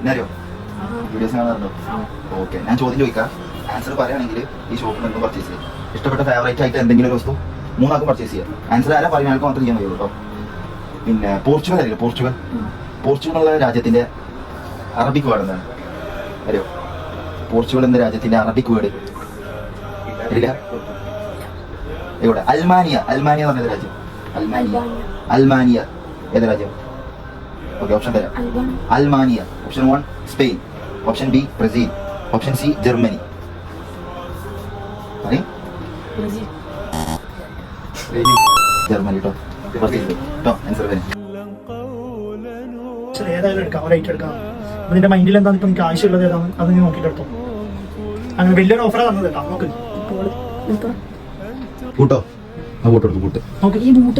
എന്നറിയോ? വീഡിയോസ് കാണാറുണ്ടോ? ഓക്കെ, ഞാൻ ചോദ്യം ചോദിക്കാം. ആൻസർ പറയുകയാണെങ്കിൽ ഈ ഷോപ്പിൽ നിന്ന് പർച്ചേസ് ചെയ്യാം. ഇഷ്ടപ്പെട്ട ഫേവറേറ്റ് ആയിട്ട് എന്തെങ്കിലും ഒരു വസ്തു മൂന്നാൾക്കും പർച്ചേസ് ചെയ്യാം. ആൻസർ ആരാ പറയുന്ന ആൾക്ക് മാത്രം ചെയ്യാൻ കഴിയുള്ളൂ കേട്ടോ. പിന്നെ പോർച്ചുഗൽ അറിയില്ല? പോർച്ചുഗൽ എന്നുള്ള രാജ്യത്തിന്റെ അറബിക് വേർഡ് എന്താണ് അറിയോ? പോർച്ചുഗൽ എന്ന രാജ്യത്തിന്റെ അറബിക് വേർഡ് അറിയില്ല? എവിടെ? അൽമാനിയ എന്ന് പറഞ്ഞ രാജ്യം. അൽമാനിയ ഏത് രാജ്യം? ഓക്കെ, ഓപ്ഷൻ തരാം. അൽമാനിയ. Option 1 Spain, option B Brazil, option C Germany. Germany കേട്ടോ. ആൻസർ വരും. ഏതായാലും എടുക്കാം, ഒരൈറ്റം എടുക്കാം. അപ്പൊ നിന്റെ മൈൻഡിൽ എന്താണ് ഇപ്പൊ എനിക്ക് ആവശ്യമുള്ളത് ഏതാണ് അത് നീ നോക്കിയിട്ടെടുത്തോ. അങ്ങനെ വലിയൊരു ഓഫറാണ് തന്നത് കേട്ടോ. നോക്ക് കൂട്ടോ, കൂട്ടെടുത്തു കൂട്ട്. നോക്ക് ഈ ബൂട്ട്